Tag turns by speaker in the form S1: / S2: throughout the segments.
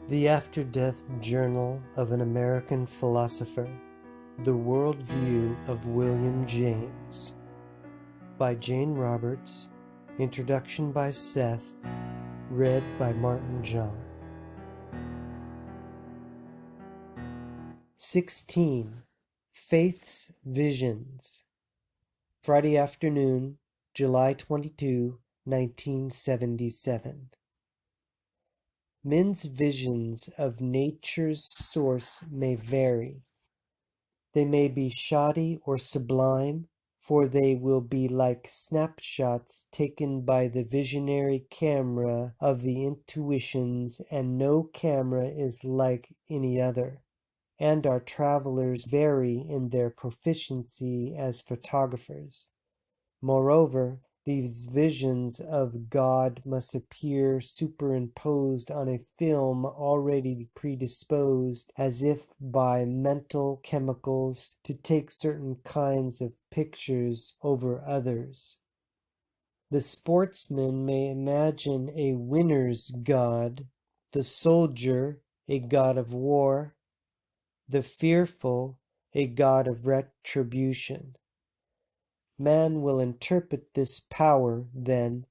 S1: The After-Death Journal of an American Philosopher, The Worldview of William James, by Jane Roberts, introduction by Seth, read by Martin John. 16. Faith's Visions. Friday afternoon, July 22, 1977. Men's visions of nature's source may vary. They may be shoddy or sublime, for they will be like snapshots taken by the visionary camera of the intuitions, and no camera is like any other. And our travelers vary in their proficiency as photographers. Moreover, these visions of God must appear superimposed on a film already predisposed, as if by mental chemicals, to take certain kinds of pictures over others. The sportsman may imagine a winner's God, the soldier a god of war, the fearful a god of retribution. Man will interpret this power, then,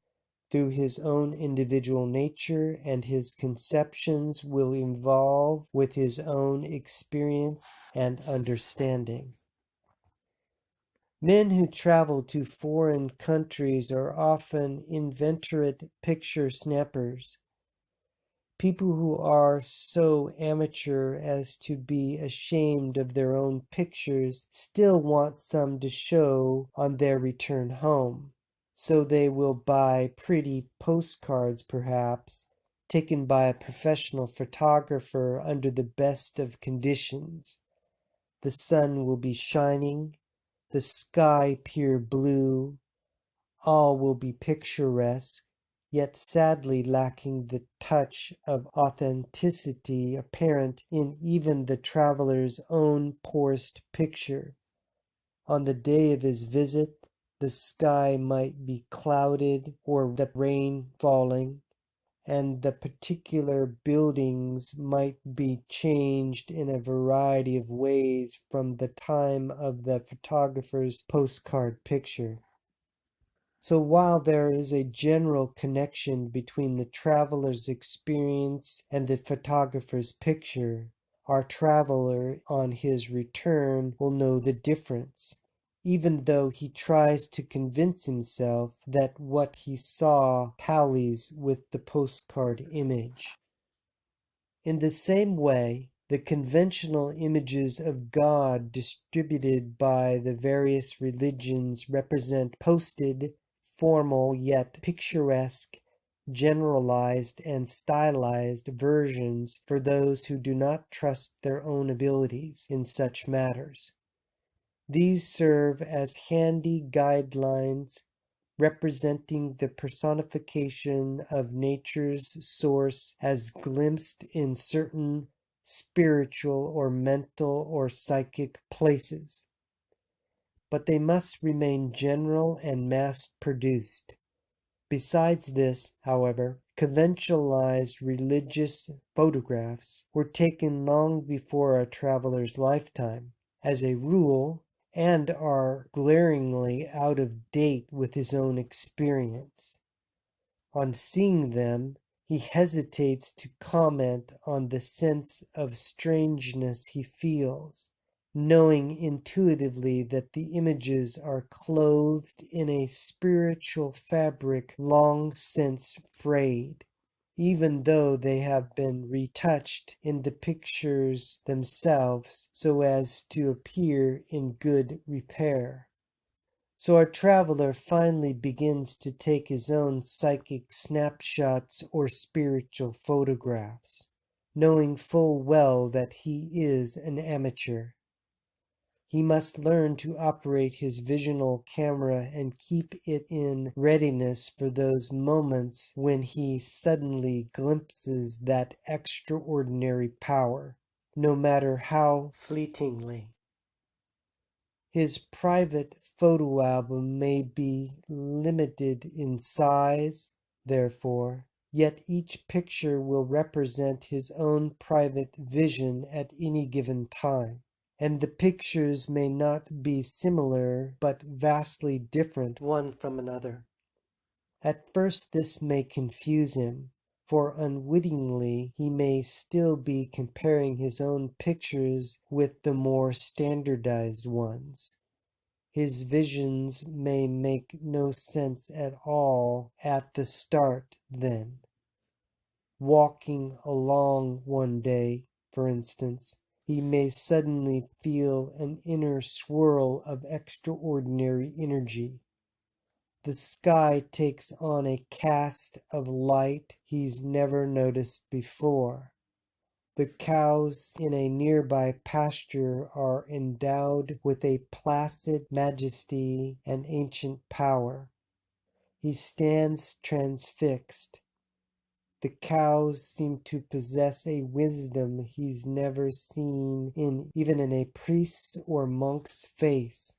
S1: through his own individual nature, and his conceptions will evolve with his own experience and understanding. Men who travel to foreign countries are often inveterate picture snappers. People who are so amateur as to be ashamed of their own pictures still want some to show on their return home. So they will buy pretty postcards, perhaps, taken by a professional photographer under the best of conditions. The sun will be shining, the sky pure blue, all will be picturesque, yet sadly lacking the touch of authenticity apparent in even the traveler's own poorest picture. On the day of his visit, the sky might be clouded or the rain falling, and the particular buildings might be changed in a variety of ways from the time of the photographer's postcard picture. So while there is a general connection between the traveler's experience and the photographer's picture, our traveler on his return will know the difference, even though he tries to convince himself that what he saw tallies with the postcard image. In the same way, the conventional images of God distributed by the various religions represent posted, formal yet picturesque, generalized and stylized versions for those who do not trust their own abilities in such matters. These serve as handy guidelines representing the personification of nature's source as glimpsed in certain spiritual or mental or psychic places. But they must remain general and mass-produced. Besides this, however, conventionalized religious photographs were taken long before a traveler's lifetime. As a rule, and are glaringly out of date with his own experience. On seeing them, he hesitates to comment on the sense of strangeness he feels, knowing intuitively that the images are clothed in a spiritual fabric long since frayed, even though they have been retouched in the pictures themselves so as to appear in good repair. So our traveler finally begins to take his own psychic snapshots or spiritual photographs, knowing full well that he is an amateur. He must learn to operate his visional camera and keep it in readiness for those moments when he suddenly glimpses that extraordinary power, no matter how fleetingly. His private photo album may be limited in size, therefore, Yet each picture will represent his own private vision at any given time. And the pictures may not be similar, but vastly different one from another. At first this may confuse him, for unwittingly he may still be comparing his own pictures with the more standardized ones. His visions may make no sense at all at the start then. Walking along one day, for instance, he may suddenly feel an inner swirl of extraordinary energy. The sky takes on a cast of light he's never noticed before. The cows in a nearby pasture are endowed with a placid majesty and ancient power. He stands transfixed. The cows seem to possess a wisdom he's never seen even in a priest's or monk's face.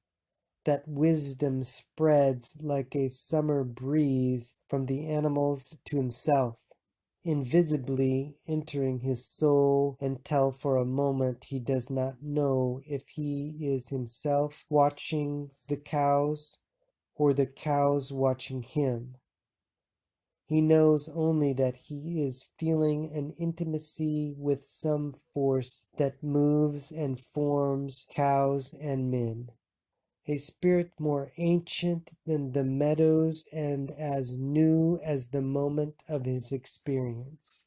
S1: That wisdom spreads like a summer breeze from the animals to himself, invisibly entering his soul until for a moment he does not know if he is himself watching the cows or the cows watching him. He knows only that he is feeling an intimacy with some force that moves and forms cows and men. A spirit more ancient than the meadows and as new as the moment of his experience.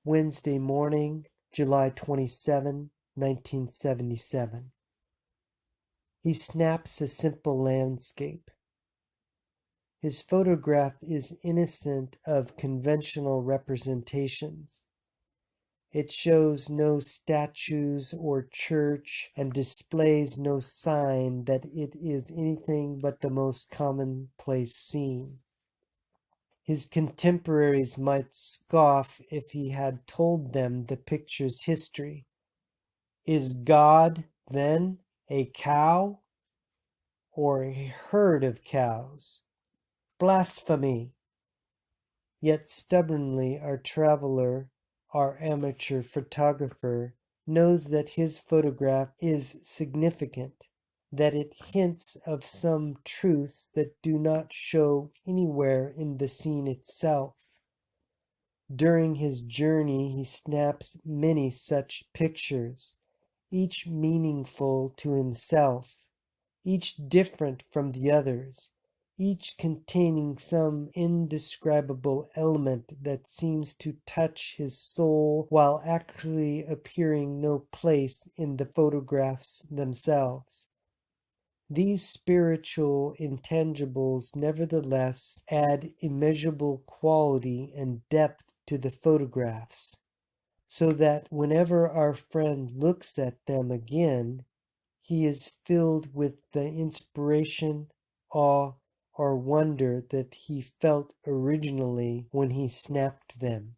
S1: Wednesday morning, July 27, 1977. He snaps a simple landscape. His photograph is innocent of conventional representations. It shows no statues or church and displays no sign that it is anything but the most commonplace scene. His contemporaries might scoff if he had told them the picture's history. Is God, then, a cow or a herd of cows? Blasphemy! Yet stubbornly our traveler, our amateur photographer, knows that his photograph is significant, that it hints of some truths that do not show anywhere in the scene itself. During his journey he snaps many such pictures, each meaningful to himself, each different from the others, each containing some indescribable element that seems to touch his soul while actually appearing no place in the photographs themselves. These spiritual intangibles nevertheless add immeasurable quality and depth to the photographs, so that whenever our friend looks at them again, he is filled with the inspiration, awe, or wonder that he felt originally when he snapped them.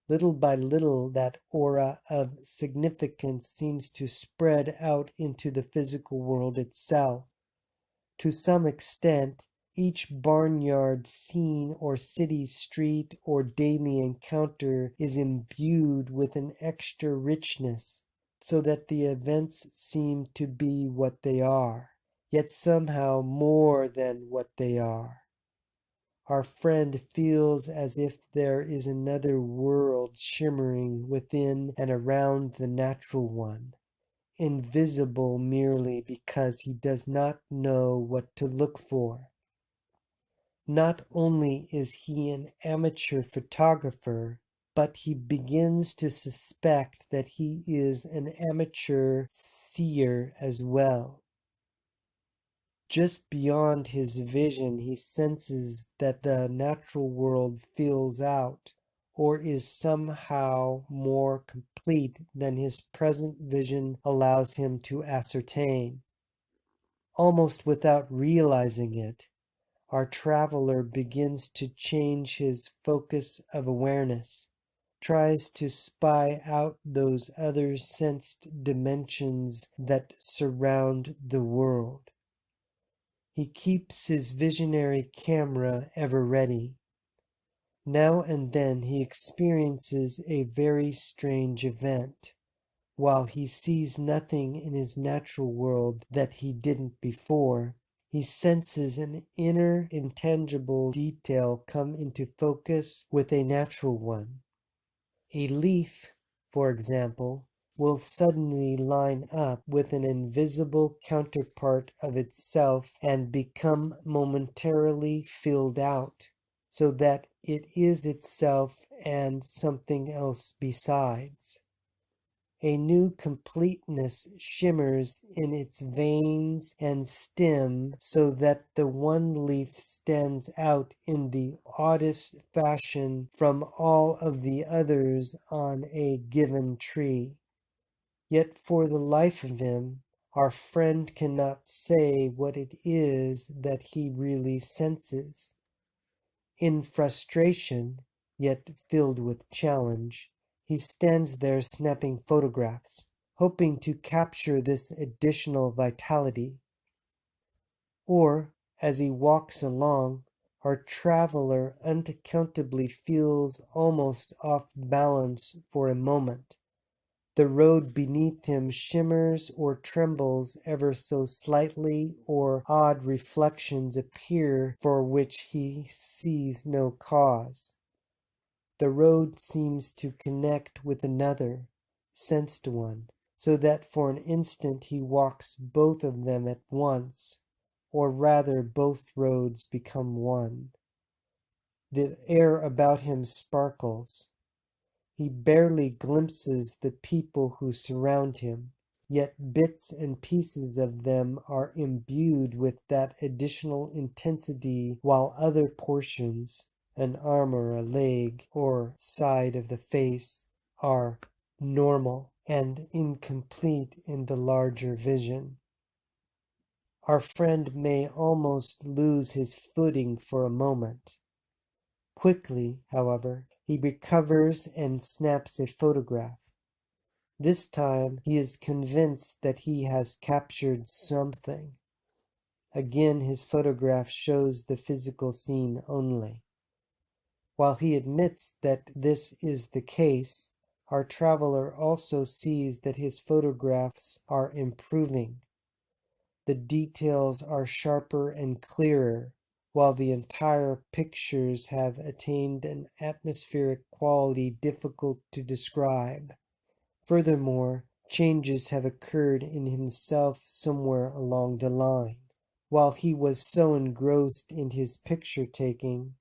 S1: Little by little, that aura of significance seems to spread out into the physical world itself. To some extent, each barnyard scene or city street or daily encounter is imbued with an extra richness, so that the events seem to be what they are, yet somehow more than what they are. Our friend feels as if there is another world shimmering within and around the natural one, invisible merely because he does not know what to look for. Not only is he an amateur photographer, but he begins to suspect that he is an amateur seer as well. Just beyond his vision, he senses that the natural world fills out, or is somehow more complete than his present vision allows him to ascertain. Almost without realizing it, our traveler begins to change his focus of awareness, tries to spy out those other sensed dimensions that surround the world. He keeps his visionary camera ever ready. Now and then he experiences a very strange event. While he sees nothing in his natural world that he didn't before, he senses an inner intangible detail come into focus with a natural one. A leaf, for example, will suddenly line up with an invisible counterpart of itself and become momentarily filled out, so that it is itself and something else besides. A new completeness shimmers in its veins and stem so that the one leaf stands out in the oddest fashion from all of the others on a given tree. Yet for the life of him, our friend cannot say what it is that he really senses. In frustration, yet filled with challenge, he stands there snapping photographs, hoping to capture this additional vitality. Or, as he walks along, our traveler unaccountably feels almost off balance for a moment. The road beneath him shimmers or trembles ever so slightly, or odd reflections appear for which he sees no cause. The road seems to connect with another, sensed one, so that for an instant he walks both of them at once, or rather both roads become one. The air about him sparkles. He barely glimpses the people who surround him, yet bits and pieces of them are imbued with that additional intensity, while other portions, an arm or a leg or side of the face, are normal and incomplete in the larger vision. Our friend may almost lose his footing for a moment. Quickly, however, he recovers and snaps a photograph. This time he is convinced that he has captured something. Again his photograph shows the physical scene only. While he admits that this is the case, our traveler also sees that his photographs are improving. The details are sharper and clearer, while the entire pictures have attained an atmospheric quality difficult to describe. Furthermore, changes have occurred in himself somewhere along the line. While he was so engrossed in his picture taking,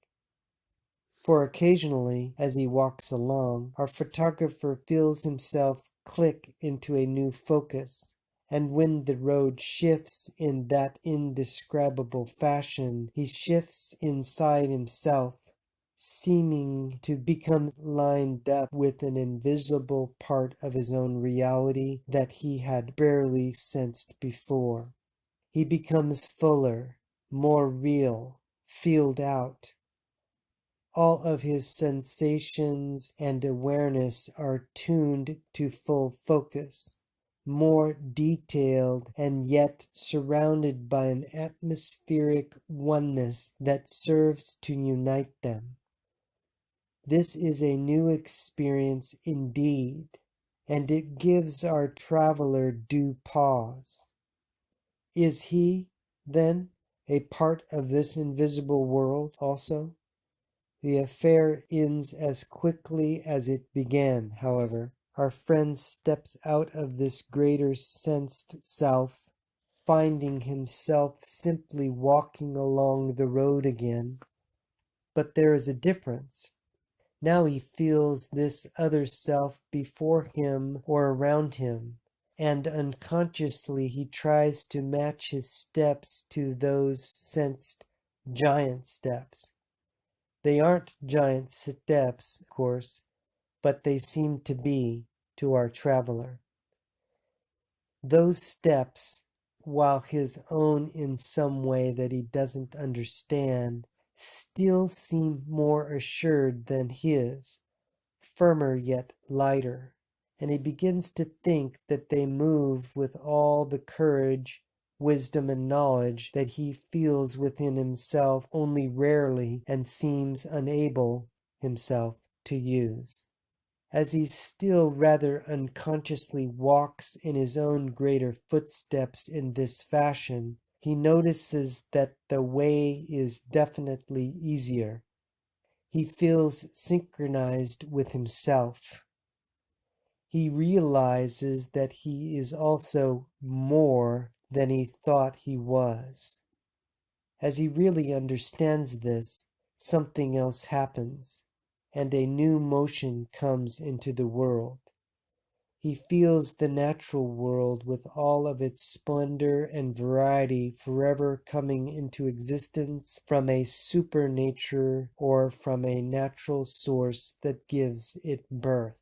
S1: for occasionally, as he walks along, our photographer feels himself click into a new focus. And when the road shifts in that indescribable fashion, he shifts inside himself, seeming to become lined up with an invisible part of his own reality that he had barely sensed before. He becomes fuller, more real, filled out. All of his sensations and awareness are tuned to full focus, more detailed, and yet surrounded by an atmospheric oneness that serves to unite them. This is a new experience indeed, and it gives our traveler due pause. Is he, then, a part of this invisible world also? The affair ends as quickly as it began, however. Our friend steps out of this greater sensed self, finding himself simply walking along the road again. But there is a difference. Now he feels this other self before him or around him, and unconsciously he tries to match his steps to those sensed giant steps. They aren't giant steps, of course, but they seem to be to our traveler. Those steps, while his own in some way that he doesn't understand, still seem more assured than his, firmer yet lighter, and he begins to think that they move with all the courage wisdom and knowledge that he feels within himself only rarely and seems unable himself to use. As he still rather unconsciously walks in his own greater footsteps in this fashion, he notices that the way is definitely easier. He feels synchronized with himself. He realizes that he is also more than he thought he was. As he really understands this, something else happens, and a new motion comes into the world. He feels the natural world with all of its splendor and variety forever coming into existence from a supernature or from a natural source that gives it birth.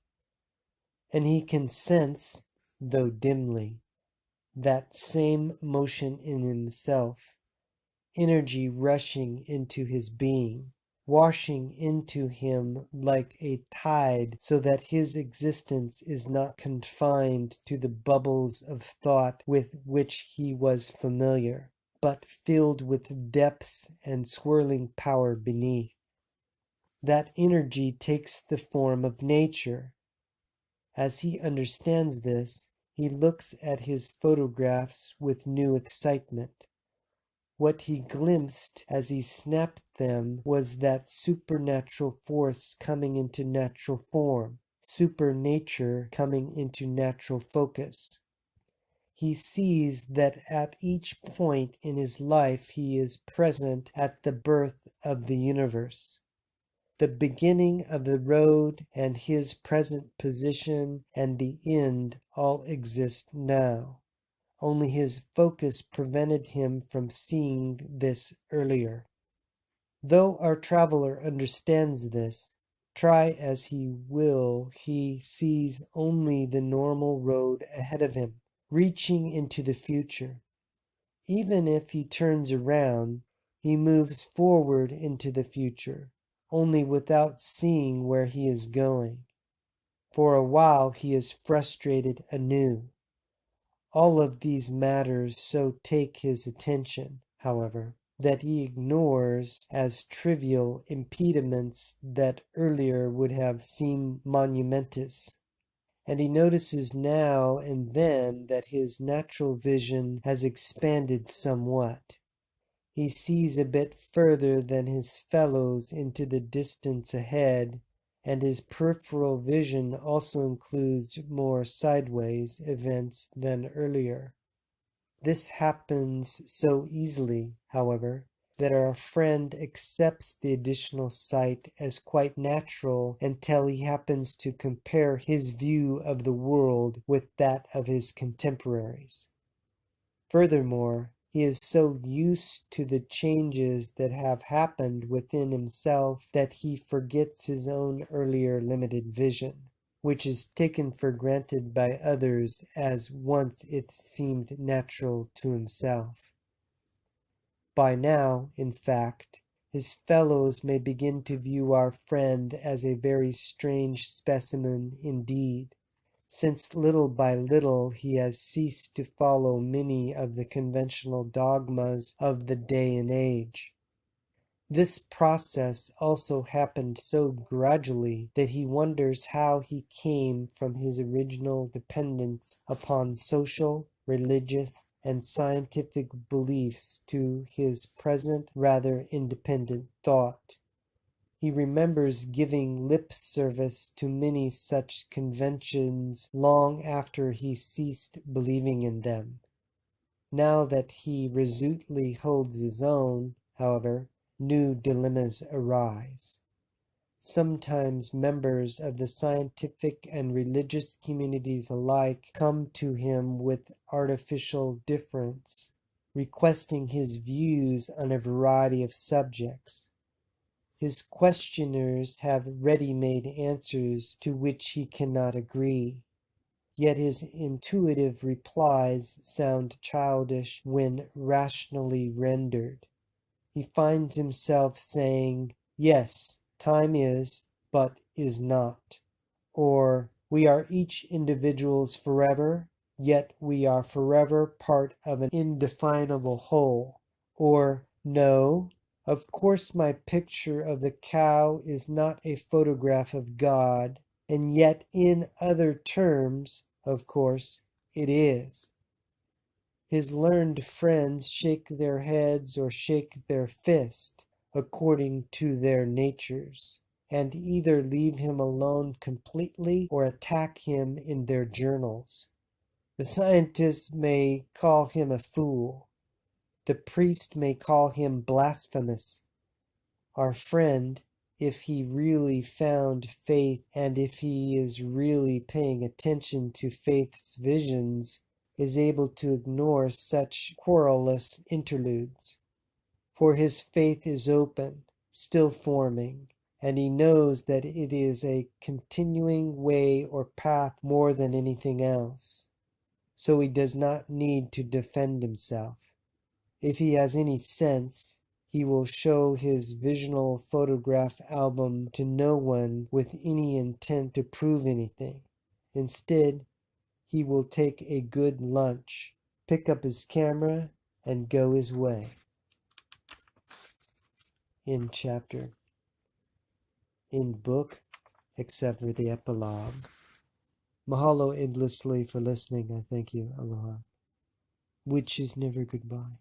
S1: And he can sense, though dimly, that same motion in himself, energy rushing into his being, washing into him like a tide, so that his existence is not confined to the bubbles of thought with which he was familiar, but filled with depths and swirling power beneath. That energy takes the form of nature. As he understands this, he looks at his photographs with new excitement. What he glimpsed as he snapped them was that supernatural force coming into natural form, supernature coming into natural focus. He sees that at each point in his life he is present at the birth of the universe. The beginning of the road and his present position and the end all exist now. Only his focus prevented him from seeing this earlier. Though our traveler understands this, try as he will, he sees only the normal road ahead of him, reaching into the future. Even if he turns around, he moves forward into the future, only without seeing where he is going. For a while he is frustrated anew. All of these matters so take his attention, however, that he ignores as trivial impediments that earlier would have seemed monumentous. And he notices now and then that his natural vision has expanded somewhat. He sees a bit further than his fellows into the distance ahead, and his peripheral vision also includes more sideways events than earlier. This happens so easily, however, that our friend accepts the additional sight as quite natural until he happens to compare his view of the world with that of his contemporaries. Furthermore, he is so used to the changes that have happened within himself that he forgets his own earlier limited vision, which is taken for granted by others as once it seemed natural to himself. By now, in fact, his fellows may begin to view our friend as a very strange specimen indeed, since little by little he has ceased to follow many of the conventional dogmas of the day and age. This process also happened so gradually that he wonders how he came from his original dependence upon social, religious, and scientific beliefs to his present rather independent thought. He remembers giving lip service to many such conventions long after he ceased believing in them. Now that he resolutely holds his own, however, new dilemmas arise. Sometimes members of the scientific and religious communities alike come to him with artificial difference, requesting his views on a variety of subjects. His questioners have ready-made answers to which he cannot agree, yet his intuitive replies sound childish when rationally rendered. He finds himself saying, "Yes, time is, but is not," or "We are each individuals forever, yet we are forever part of an indefinable whole. Or, no, of course my picture of the cow is not a photograph of God, and yet in other terms, of course, it is. His learned friends shake their heads or shake their fist according to their natures, and either leave him alone completely or attack him in their journals. The scientist may call him a fool. The priest may call him blasphemous. Our friend, if he really found faith and if he is really paying attention to faith's visions, is able to ignore such querulous interludes. For his faith is open, still forming, and he knows that it is a continuing way or path more than anything else. So he does not need to defend himself. If he has any sense, he will show his visional photograph album to no one with any intent to prove anything. Instead, he will take a good lunch, pick up his camera, and go his way. In chapter. In book, except for the epilogue. Mahalo endlessly for listening. I thank you. Aloha. Which is never goodbye.